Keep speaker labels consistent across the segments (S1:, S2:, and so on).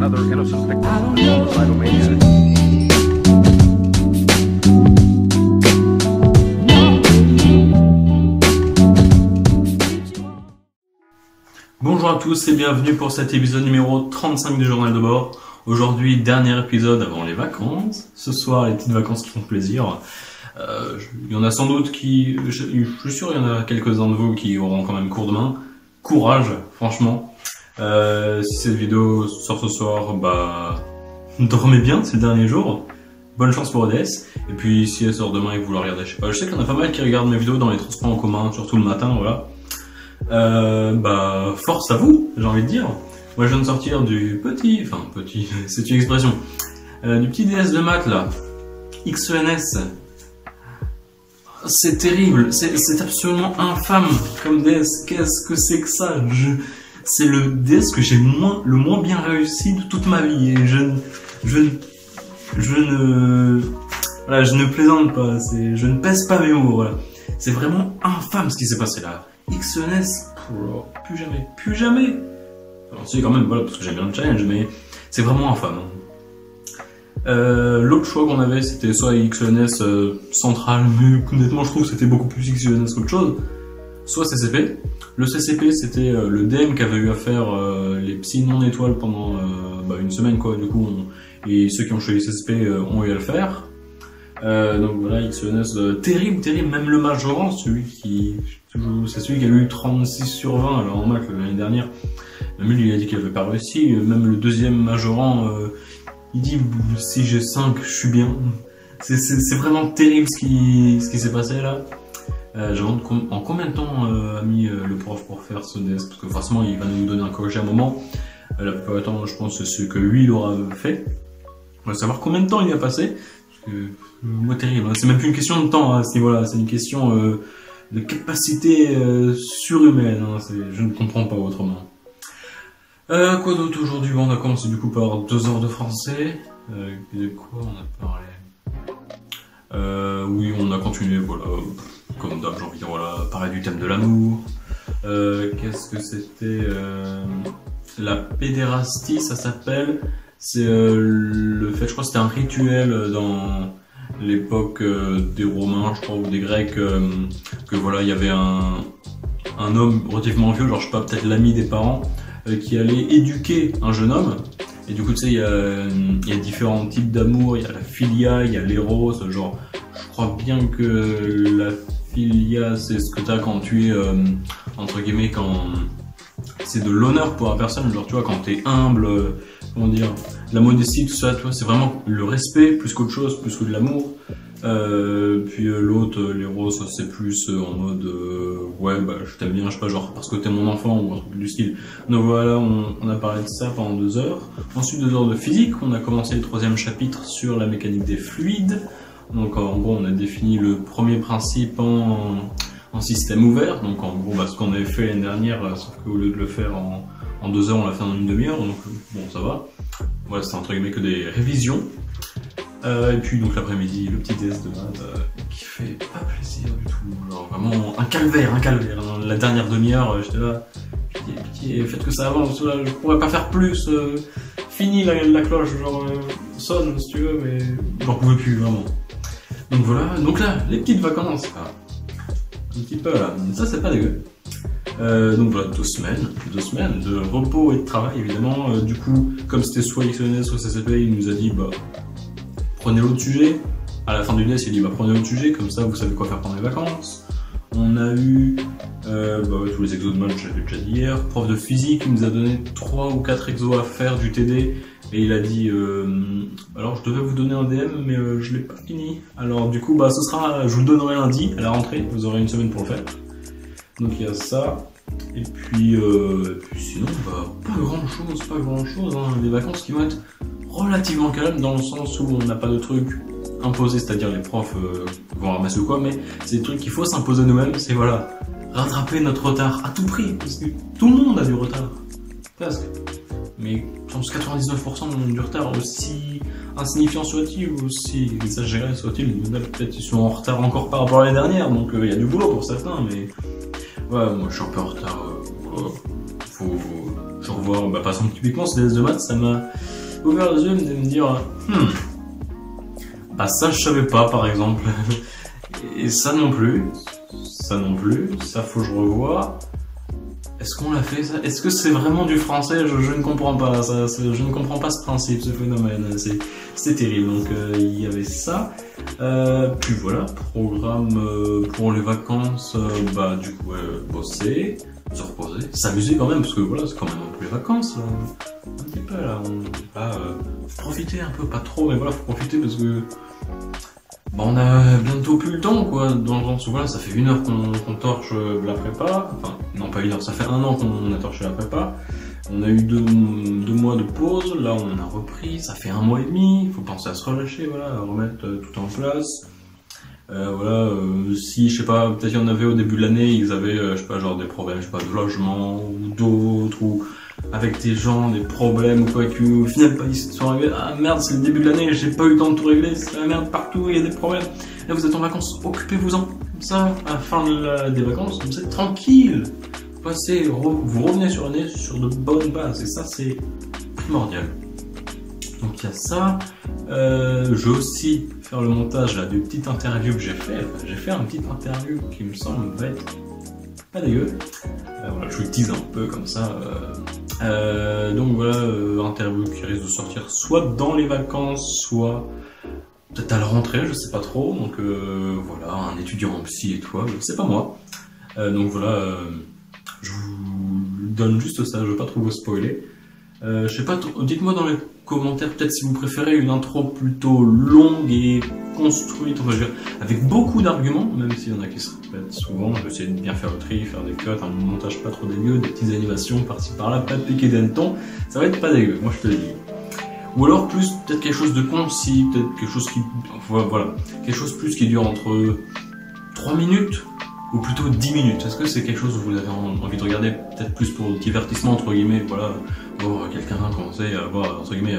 S1: another innocent victim of a suicidal maniac.
S2: Bonjour à tous et bienvenue pour cet épisode numéro 35 du journal de bord. Aujourd'hui, dernier épisode avant les vacances. Ce soir, les petites vacances qui font plaisir. Il y en a sans doute qui... Je suis sûr il y en a quelques-uns de vous qui auront quand même cours demain. Courage, franchement. Si cette vidéo sort ce soir, bah... dormez bien, c'est le dernier jour. Bonne chance pour ODS. Et puis si elle sort demain et que vous la regardez, je sais pas. Je sais qu'il y en a pas mal qui regardent mes vidéos dans les transports en commun, surtout le matin, voilà. Bah, force à vous, j'ai envie de dire. Moi, je viens de sortir du petit, c'est une expression, du petit DS de maths, là, XENS. C'est terrible, c'est absolument infâme comme DS. Qu'est-ce que c'est que ça? C'est le DS que j'ai le moins bien réussi de toute ma vie. Et je ne plaisante pas, je ne pèse pas mes mots, voilà. C'est vraiment infâme ce qui s'est passé là. XENS, plus jamais. Alors si quand même, voilà, parce que j'aime bien le challenge, mais c'est vraiment infâme. L'autre choix qu'on avait, c'était soit XENS central, mais honnêtement je trouve que c'était beaucoup plus XENS qu'autre chose, soit CCP. Le CCP, c'était le DM qui avait eu à faire les psys non étoiles pendant une semaine, quoi, du coup, et ceux qui ont choisi CCP ont eu à le faire. Donc voilà, XENS, terrible, même le majorant, c'est celui qui a eu 36 sur 20 alors en maths l'année dernière. Même lui, il a dit qu'il avait pas réussi. Même le deuxième majorant, il dit si j'ai 5, je suis bien. C'est vraiment terrible ce qui s'est passé là. Je me demande en combien de temps a mis le prof pour faire ce DS, parce que forcément il va nous donner un corrigé à un moment. La plupart du temps, je pense que c'est ce que lui il aura fait. On va savoir combien de temps il a passé. Moi, terrible, c'est même plus une question de temps à ce niveau-là, c'est une question de capacité surhumaine, hein. Je ne comprends pas autrement. Quoi d'autre aujourd'hui? Bon, on a commencé du coup par 2 heures de français. De quoi on a parlé? Oui, on a continué, voilà, comme d'hab, j'ai envie de dire, voilà, parler du thème de l'amour. Qu'est-ce que c'était? La pédérastie, ça s'appelle. C'est le fait, je crois que c'était un rituel dans l'époque des Romains, je crois, ou des Grecs, que voilà, il y avait un homme relativement vieux, genre je sais pas, peut-être l'ami des parents, qui allait éduquer un jeune homme. Et du coup, tu sais, il y a différents types d'amour, il y a la philia, il y a l'éros, genre, je crois bien que la philia, c'est ce que t'as quand tu es, entre guillemets, quand c'est de l'honneur pour la personne, genre, tu vois, quand t'es humble, comment dire, la modestie, tout ça, tu vois, c'est vraiment le respect plus qu'autre chose, plus que de l'amour. Puis l'autre, l'éros, c'est plus en mode ouais, bah je t'aime bien, je sais pas, genre parce que t'es mon enfant ou un truc du style. Donc voilà, on a parlé de ça pendant 2 heures. Ensuite 2 heures de physique, on a commencé le 3e chapitre sur la mécanique des fluides. Donc en gros, on a défini le premier principe en système ouvert. Donc en gros, bah, ce qu'on avait fait l'année dernière, sauf qu'au lieu de le faire en 2 heures, on l'a fait en une demi-heure, donc bon, ça va. Voilà, c'était entre guillemets que des révisions. Et puis donc l'après-midi, le petit DS de maths qui fait pas plaisir du tout, genre vraiment un calvaire. La dernière demi-heure, j'étais là, je dis pitié, faites que ça avance, là, je pourrais pas faire plus, fini la cloche, genre sonne si tu veux, mais j'en pouvais plus vraiment. Donc voilà, donc là, les petites vacances, un petit peu là, ça c'est pas dégueu. Donc voilà, 2 semaines de repos et de travail évidemment. Du coup, comme c'était soit XENS soit CCP, il nous a dit bah prenez l'autre sujet. À la fin du DS, il dit bah prenez l'autre sujet, comme ça vous savez quoi faire pendant les vacances. On a eu tous les exos de maths, j'avais déjà dit hier. Prof de physique, il nous a donné 3 ou 4 exos à faire du TD. Et il a dit alors je devais vous donner un DM mais je l'ai pas fini. Alors du coup bah ce sera, je vous le donnerai lundi à la rentrée, vous aurez une semaine pour le faire. Donc il y a ça, et puis sinon, bah, pas grand chose, hein. Les vacances qui vont être relativement calmes dans le sens où on n'a pas de trucs imposés, c'est-à-dire les profs vont ramasser ou quoi, mais c'est des trucs qu'il faut s'imposer nous-mêmes, c'est voilà, rattraper notre retard à tout prix, parce que tout le monde a du retard, presque. Mais je pense 99% du retard, aussi insignifiant soit-il, aussi exagéré soit-il, peut-être ils sont en retard encore par rapport à l'année dernière, donc il y a du boulot pour certains, mais ouais, moi je suis un peu en retard, faut je revois, par exemple typiquement ce DS de maths, ça m'a ouvert les yeux et me dire bah ça je savais pas par exemple. Et ça non plus, ça faut que je revoie. Est-ce qu'on l'a fait ça? Est-ce que c'est vraiment du français? Je ne comprends pas ça, je ne comprends pas ce principe, ce phénomène, c'est terrible. Donc il y avait ça. Puis voilà, programme pour les vacances, bah du coup bosser, se reposer, s'amuser quand même, parce que voilà, c'est quand même un peu les vacances, là. Un petit peu là, on va profiter un peu, pas trop, mais voilà, faut profiter parce que bah, on a bientôt plus le temps, quoi, dans le sens où voilà, ça fait 1 heure qu'on torche la prépa, enfin, non pas 1 heure, ça fait 1 an qu'on a torché la prépa, on a eu deux mois de pause, là on a repris, ça fait 1 mois et demi, il faut penser à se relâcher, voilà, à remettre tout en place. Voilà, si, je sais pas, peut-être qu'il y en avait au début de l'année, ils avaient, je sais pas, genre des problèmes, je sais pas, de logement, ou d'autres, ou avec des gens, des problèmes, ou quoi, qui au final, ils se sont arrivés, ah merde, c'est le début de l'année, j'ai pas eu le temps de tout régler, c'est la merde partout, il y a des problèmes. Là, vous êtes en vacances, occupez-vous-en, comme ça, à la fin des vacances, vous êtes tranquille. Passez, vous revenez sur l'année sur de bonnes bases, et ça, c'est primordial. Donc il y a ça. Je vais aussi faire le montage là, des petites interviews que j'ai fait. Enfin, j'ai fait une petite interview qui me semble va être pas dégueu. Voilà, je vous le tease un peu comme ça. Donc voilà, interview qui risque de sortir soit dans les vacances, soit peut-être à la rentrée, je sais pas trop. Donc voilà, un étudiant en psy et toi, c'est pas moi. Donc voilà, je vous donne juste ça, je veux pas trop vous spoiler. Je sais pas, dites-moi dans les commentaires peut-être si vous préférez une intro plutôt longue et construite, on va dire, avec beaucoup d'arguments, même s'il y en a qui se répètent souvent. Je vais essayer de bien faire le tri, faire des cuts, un montage pas trop dégueu, des petites animations par-ci par-là, pas de piquer d'hanneton, ça va être pas dégueu, moi je te le dis. Ou alors plus peut-être quelque chose de concis, peut-être quelque chose qui, voilà, quelque chose plus qui dure entre 3 minutes ou plutôt 10 minutes. Est-ce que c'est quelque chose où vous avez envie de regarder, peut-être plus pour le divertissement entre guillemets, voilà, voir quelqu'un commencer à avoir entre guillemets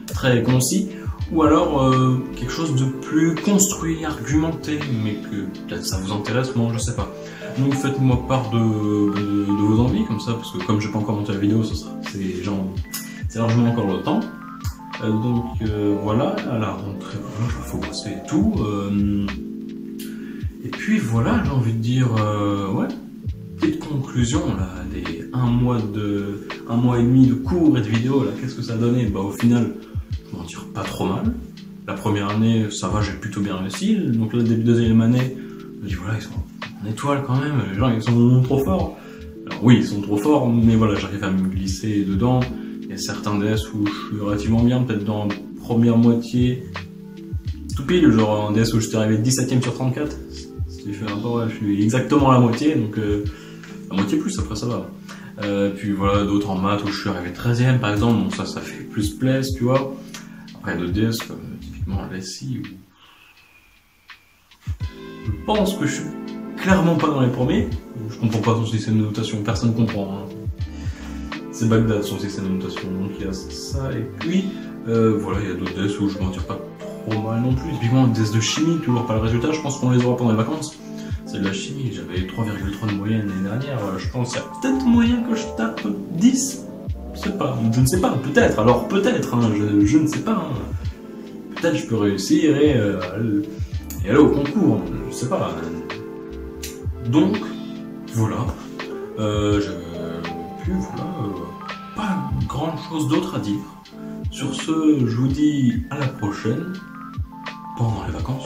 S2: très concis, ou alors quelque chose de plus construit, argumenté, mais que peut-être ça vous intéresse, moi je sais pas. Donc faites-moi part de vos envies comme ça, parce que comme j'ai pas encore monté la vidéo, c'est largement encore le temps. Donc voilà, à la rentrée, voilà, il faut bosser et tout. Et puis voilà, j'ai envie de dire, ouais, petite conclusion là, des 1 mois et demi de cours et de vidéos là, qu'est-ce que ça a donné? Bah au final, je m'en tire pas trop mal. La première année, ça va, j'ai plutôt bien réussi. Donc là, début de deuxième année, je me dis voilà, ils sont en étoile quand même, les gens ils sont trop forts. Alors oui, ils sont trop forts, mais voilà, j'arrive à me glisser dedans. Il y a certains DS où je suis relativement bien, peut-être dans la première moitié, tout pile, genre un DS où je suis arrivé 17ème sur 34. Je fais un peu, ouais, je suis exactement à la moitié, donc la moitié plus, après ça va. Puis voilà, d'autres en maths où je suis arrivé 13ème par exemple, donc ça fait plus place, tu vois. Après d'autres DS comme typiquement LSI, où je pense que je suis clairement pas dans les premiers. Je comprends pas son système de notation, personne comprend. Hein. C'est Bagdad son système de notation, donc il y a ça, et puis voilà, il y a d'autres DS où je m'en tire pas trop mal non plus. Typiquement des de chimie, toujours pas le résultat, je pense qu'on les aura pendant les vacances. C'est de la chimie, j'avais 3,3 de moyenne l'année dernière, je pense qu'il y a peut-être moyen que je tape 10, je ne sais pas, peut-être, alors peut-être, hein, je ne sais pas, hein. Peut-être je peux réussir et aller au concours, je sais pas. Donc, voilà, puis voilà, pas grand chose d'autre à dire. Sur ce, je vous dis à la prochaine, pendant les vacances.